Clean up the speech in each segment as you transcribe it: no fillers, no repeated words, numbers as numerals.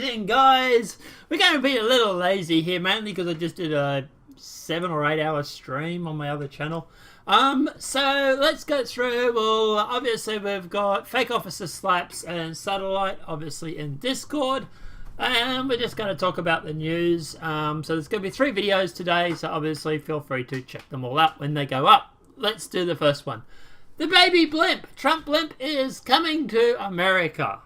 evening, guys. We're going to be a little lazy here, mainly because I just did a 7 or 8 hour stream on my other channel. So let's go through. Well, obviously we've got Fake Officer Slaps and Satellite, obviously in Discord. And we're just going to talk about the news. So there's going to be 3 videos today, so obviously feel free to check them all out when they go up. Let's do the first one. The baby blimp, Trump blimp, is coming to America.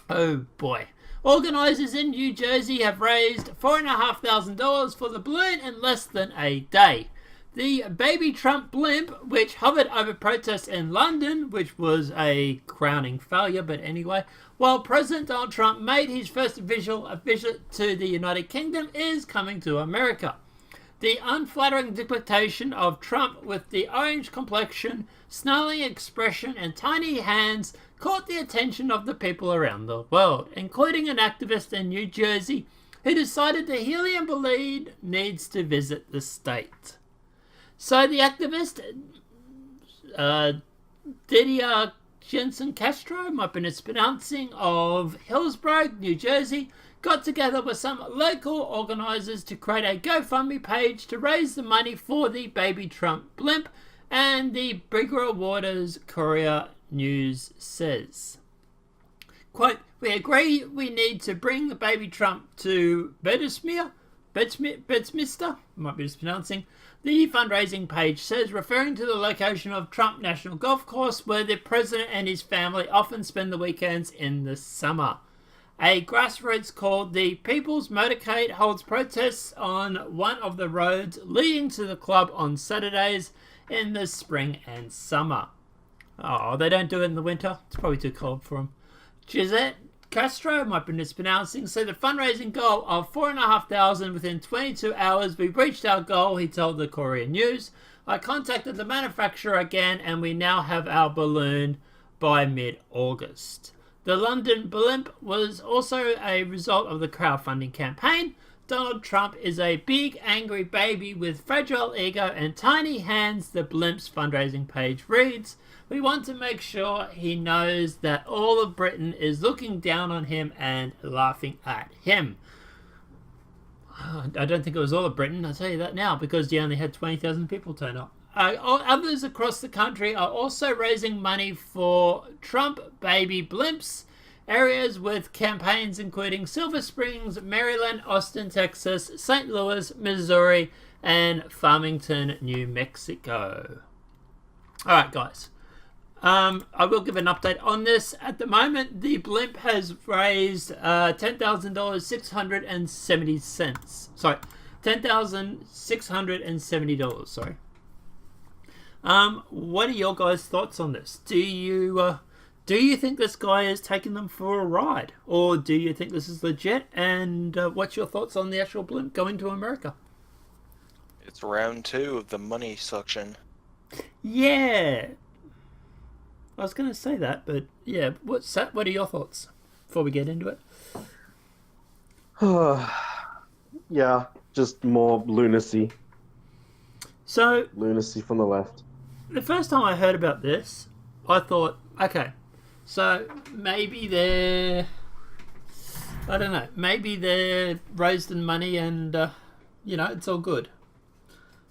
Oh boy. Organisers in New Jersey have raised $4,500 for the balloon in less than a day. The baby Trump blimp, which hovered over protests in London, which was a crowning failure, but anyway, while President Donald Trump made his first official visit to the United Kingdom, is coming to America. The unflattering depiction of Trump with the orange complexion, snarling expression, and tiny hands caught the attention of the people around the world, including an activist in New Jersey who decided that helium balloon needs to visit the state. So the activist, Didier Jensen Castro, might be mispronouncing, of Hillsborough, New Jersey, got together with some local organisers to create a GoFundMe page to raise the money for the baby Trump blimp, and the Bigger Waters Courier News says, quote, "We agree we need to bring the baby Trump to Bedminster, might be mispronouncing," the fundraising page says, referring to the location of Trump National Golf Course, where the president and his family often spend the weekends in the summer. A grassroots called the People's Motorcade holds protests on one of the roads leading to the club on Saturdays in the spring and summer. Oh, they don't do it in the winter? It's probably too cold for them. Gisette Castro, might be mispronouncing, said the fundraising goal of $4,500 within 22 hours. "We reached our goal," he told the Courier News. "I contacted the manufacturer again and we now have our balloon by mid-August." The London blimp was also a result of the crowdfunding campaign. Donald Trump is a big, angry baby with fragile ego and tiny hands, the blimp's fundraising page reads. "We want to make sure he knows that all of Britain is looking down on him and laughing at him." I don't think it was all of Britain, I'll tell you that now, because you only had 20,000 people turn up. Others across the country are also raising money for Trump baby blimps. Areas with campaigns including Silver Springs, Maryland, Austin, Texas, St. Louis, Missouri, and Farmington, New Mexico. Alright, guys. I will give an update on this. At the moment, the blimp has raised $10,000, 670 cents. Sorry, $10,670. Sorry. What are your guys' thoughts on this? Do you think this guy is taking them for a ride, or do you think this is legit? And what's your thoughts on the actual blimp going to America? It's round 2 of the money suction. Yeah, I was going to say that, but yeah, what are your thoughts before we get into it? Yeah, just more lunacy. So lunacy from the left. The first time I heard about this, I thought, okay, so maybe they're, I don't know, maybe they're raising money and, it's all good.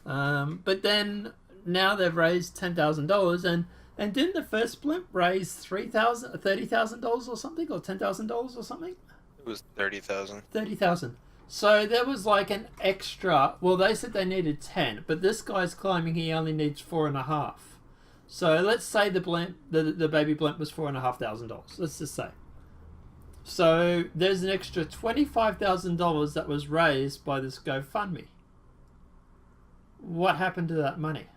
But then now they've raised $10,000 and didn't the first blimp raise $30,000 or something, or $10,000 or something? It was 30,000. 30,000. So there was like an extra. Well, they said they needed 10, but this guy's claiming he only needs 4.5. So let's say the blimp, the baby blimp, was $4,500. Let's just say. So there's an extra $25,000 that was raised by this GoFundMe. What happened to that money?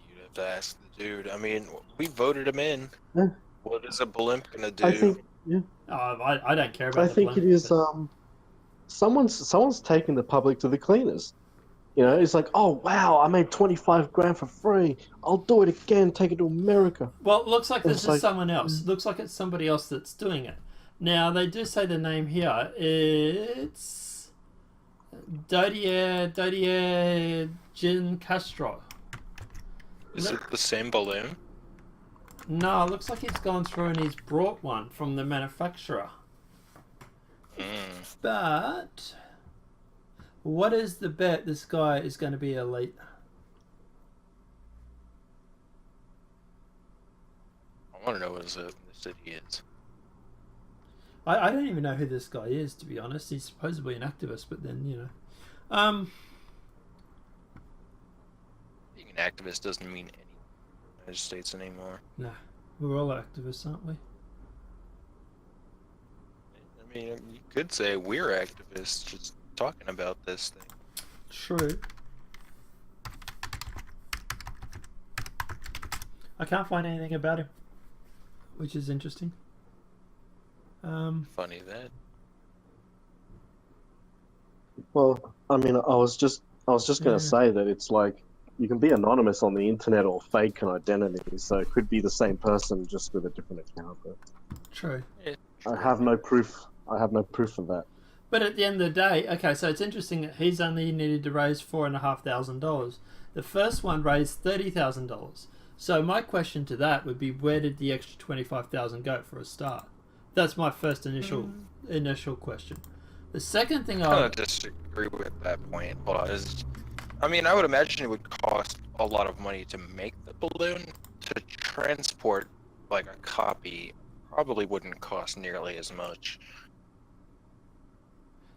You'd have to ask the dude. I mean, we voted him in. Yeah. What is a blimp gonna do? I think, yeah. I don't care about. I think it is. Someone's taking the public to the cleaners. It's like, oh wow, I made 25 grand for free. I'll do it again. Take it to America. Well, it looks like this is someone else. It looks like it's somebody else that's doing it. Now they do say the name here. It's Didier Jean Castro. Is it the same balloon? No, it looks like he's gone through and he's brought one from the manufacturer. But what is the bet this guy is going to be elite? I want to know what the city is. I don't even know who this guy is, to be honest. He's supposedly an activist, but then, you know. Being an activist doesn't mean anything in the United States anymore. No, we're all activists, aren't we? I mean, you could say we're activists just talking about this thing. True. I can't find anything about him, which is interesting. Funny that. Well, I mean, I was just going to say that it's like you can be anonymous on the internet or fake an identity, so it could be the same person just with a different account. But True. I have no proof. I have no proof of that. But at the end of the day, okay, so it's interesting that he's only needed to raise $4,500. The first one raised $30,000. So my question to that would be, where did the extra $25,000 go for a start? That's my first initial question. The second thing I disagree with that point. I mean, I would imagine it would cost a lot of money to make the balloon. To transport like a copy probably wouldn't cost nearly as much.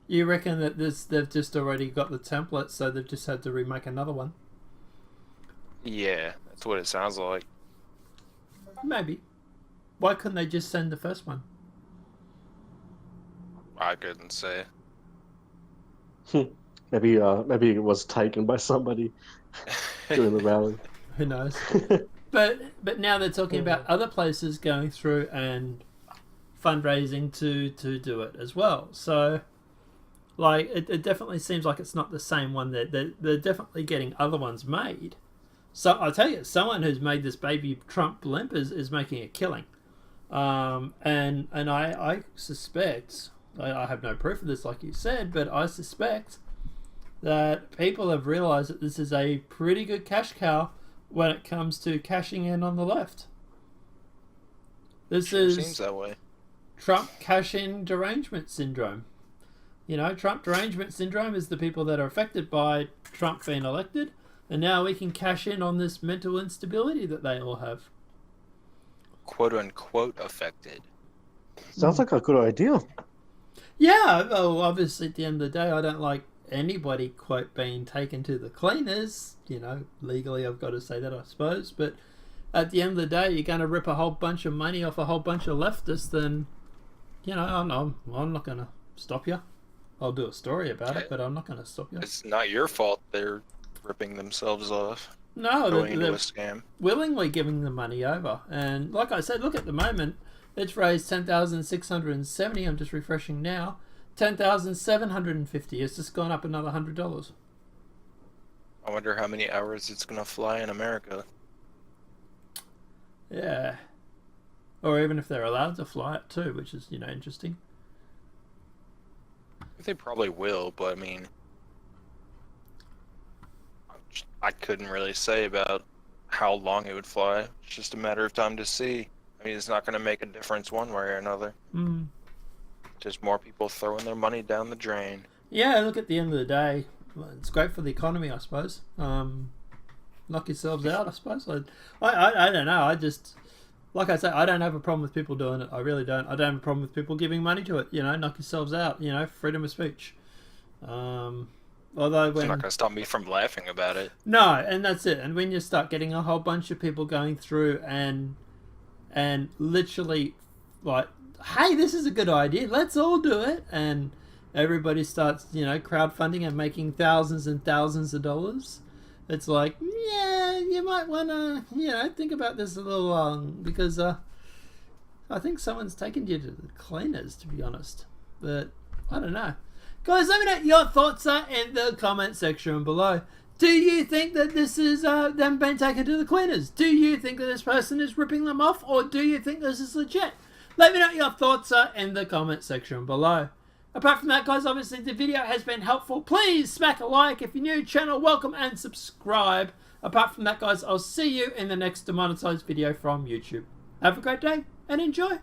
You reckon that they've just already got the template, so they've just had to remake another one? Yeah, that's what it sounds like. Maybe. Why couldn't they just send the first one? I couldn't say. Maybe it was taken by somebody during the rally. Who knows? But now they're talking about other places going through and fundraising to do it as well. So, like, it definitely seems like it's not the same one. They're definitely getting other ones made. So I'll tell you, someone who's made this baby Trump blimp is making a killing. And I suspect, I have no proof of this like you said, but I suspect that people have realized that this is a pretty good cash cow when it comes to cashing in on the left. This seems that way. Trump cash-in derangement syndrome. You know, Trump derangement syndrome is the people that are affected by Trump being elected, and now we can cash in on this mental instability that they all have. Quote unquote affected. Sounds like a good idea. Yeah, well, obviously at the end of the day, I don't like anybody, quote, being taken to the cleaners. You know, legally I've got to say that, I suppose. But at the end of the day, you're going to rip a whole bunch of money off a whole bunch of leftists, then, you know, I'm not going to stop you. I'll do a story about it, but I'm not going to stop you. It's not your fault they're ripping themselves off. No, going into they're a scam. willingly giving the money over. And like I said, look, at the moment, it's raised $10,670. I'm just refreshing now. $10,750. It's just gone up another $100. I wonder how many hours it's gonna fly in America. Yeah. Or even if they're allowed to fly it too, which is, you know, interesting. They probably will, but I mean, I couldn't really say about how long it would fly. It's just a matter of time to see. I mean, it's not going to make a difference one way or another. Just more people throwing their money down the drain. Yeah, look, at the end of the day, it's great for the economy, I suppose. Knock yourselves out, I suppose. I don't know. I just, like I say, I don't have a problem with people doing it. I really don't. I don't have a problem with people giving money to it. You know, knock yourselves out. You know, freedom of speech. Although it's not going to stop me from laughing about it. No, and that's it. And when you start getting a whole bunch of people going through and literally like, hey, this is a good idea, let's all do it, and everybody starts, you know, crowdfunding and making thousands and thousands of dollars, it's like, yeah, you might want to, you know, think about this a little because I think someone's taken you to the cleaners, to be honest. But I don't know. Guys, let me know your thoughts in the comment section below. Do you think that this is them being taken to the cleaners? Do you think that this person is ripping them off? Or do you think this is legit? Let me know your thoughts in the comment section below. Apart from that, guys, obviously the video has been helpful. Please smack a like. If you're new, channel, welcome and subscribe. Apart from that, guys, I'll see you in the next demonetized video from YouTube. Have a great day and enjoy.